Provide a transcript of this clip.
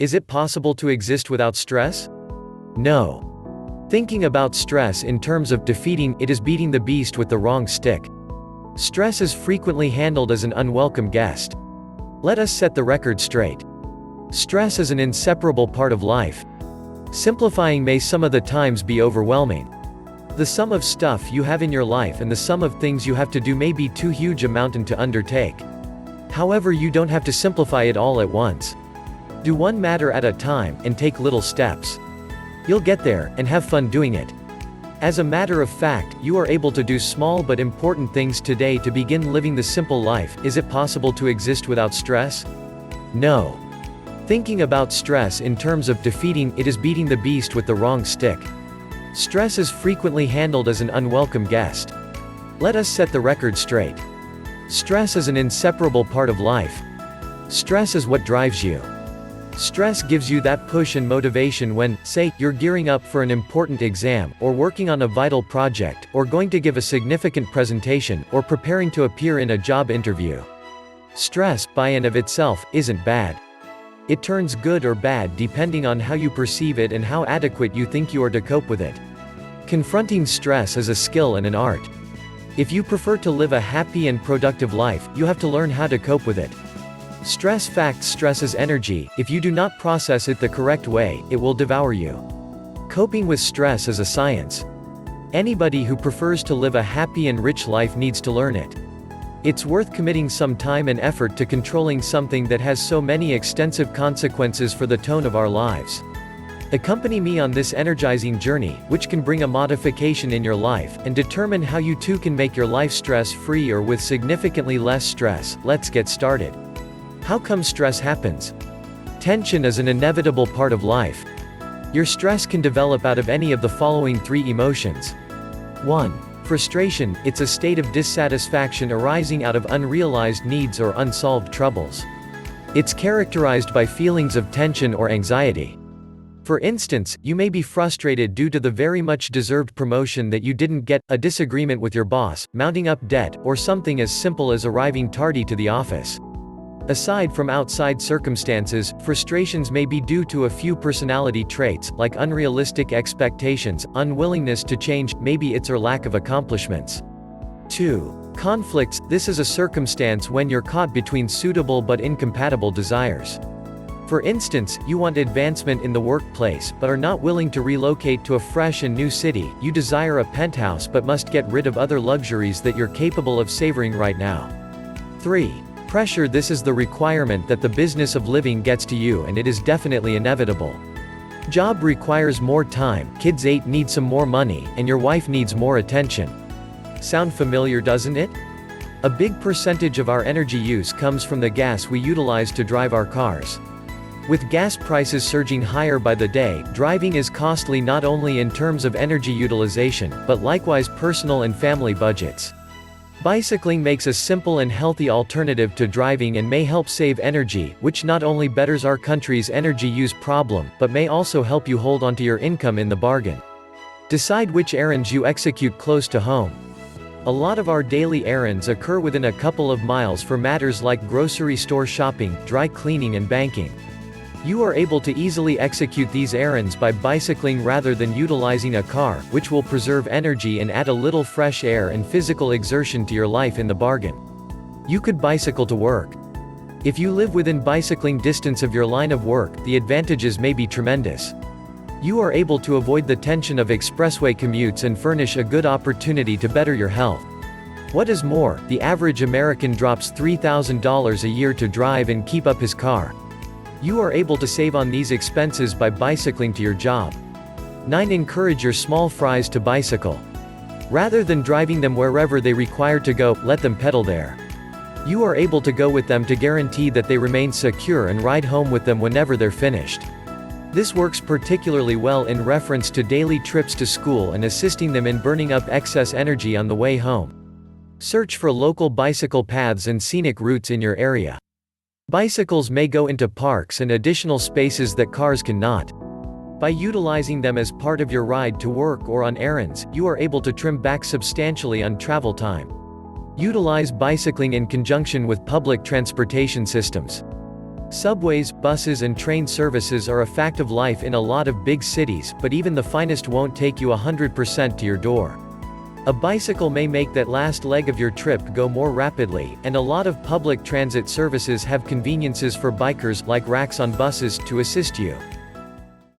Is it possible to exist without stress? No. Thinking about stress in terms of defeating it is beating the beast with the wrong stick. Stress is frequently handled as an unwelcome guest. Let us set the record straight. Stress is an inseparable part of life. Simplifying may some of the times be overwhelming. The sum of stuff you have in your life and the sum of things you have to do may be too huge a mountain to undertake. However, you don't have to simplify it all at once. Do one matter at a time, and take little steps. You'll get there, and have fun doing it. As a matter of fact, you are able to do small but important things today to begin living the simple life. Is it possible to exist without stress? No. Thinking about stress in terms of defeating it is beating the beast with the wrong stick. Stress is frequently handled as an unwelcome guest. Let us set the record straight. Stress is an inseparable part of life. Stress is what drives you. Stress gives you that push and motivation when, say, you're gearing up for an important exam, or working on a vital project, or going to give a significant presentation, or preparing to appear in a job interview. Stress, by and of itself, isn't bad. It turns good or bad depending on how you perceive it and how adequate you think you are to cope with it. Confronting stress is a skill and an art. If you prefer to live a happy and productive life, you have to learn how to cope with it. Stress is energy. If you do not process it the correct way, it will devour you. Coping with stress is a science. Anybody who prefers to live a happy and rich life needs to learn it. It's worth committing some time and effort to controlling something that has so many extensive consequences for the tone of our lives. Accompany me on this energizing journey, which can bring a modification in your life, and determine how you too can make your life stress-free or with significantly less stress. Let's get started. How come stress happens? Tension is an inevitable part of life. Your stress can develop out of any of the following three emotions. 1. Frustration. It's a state of dissatisfaction arising out of unrealized needs or unsolved troubles. It's characterized by feelings of tension or anxiety. For instance, you may be frustrated due to the very much deserved promotion that you didn't get, a disagreement with your boss, mounting up debt, or something as simple as arriving tardy to the office. Aside from outside circumstances, frustrations may be due to a few personality traits, like unrealistic expectations, unwillingness to change, maybe it's or lack of accomplishments. 2. Conflicts. This is a circumstance when you're caught between suitable but incompatible desires. For instance, you want advancement in the workplace, but are not willing to relocate to a fresh and new city. You desire a penthouse but must get rid of other luxuries that you're capable of savoring right now. 3. Pressure. This is the requirement that the business of living gets to you, and it is definitely inevitable. Job requires more time, kids 8 need some more money, and your wife needs more attention. Sound familiar, doesn't it? A big percentage of our energy use comes from the gas we utilize to drive our cars. With gas prices surging higher by the day, driving is costly not only in terms of energy utilization, but likewise personal and family budgets. Bicycling makes a simple and healthy alternative to driving and may help save energy, which not only betters our country's energy use problem, but may also help you hold onto your income in the bargain. Decide which errands you execute close to home. A lot of our daily errands occur within a couple of miles for matters like grocery store shopping, dry cleaning and banking. You are able to easily execute these errands by bicycling rather than utilizing a car, which will preserve energy and add a little fresh air and physical exertion to your life in the bargain. You could bicycle to work. If you live within bicycling distance of your line of work, the advantages may be tremendous. You are able to avoid the tension of expressway commutes and furnish a good opportunity to better your health. What is more, the average American drops $3,000 a year to drive and keep up his car. You are able to save on these expenses by bicycling to your job. 9. Encourage your small fries to bicycle. Rather than driving them wherever they require to go, let them pedal there. You are able to go with them to guarantee that they remain secure and ride home with them whenever they're finished. This works particularly well in reference to daily trips to school and assisting them in burning up excess energy on the way home. Search for local bicycle paths and scenic routes in your area. Bicycles may go into parks and additional spaces that cars cannot. By utilizing them as part of your ride to work or on errands, you are able to trim back substantially on travel time. Utilize bicycling in conjunction with public transportation systems. Subways, buses and train services are a fact of life in a lot of big cities, but even the finest won't take you 100% to your door. A bicycle may make that last leg of your trip go more rapidly, and a lot of public transit services have conveniences for bikers, like racks on buses, to assist you.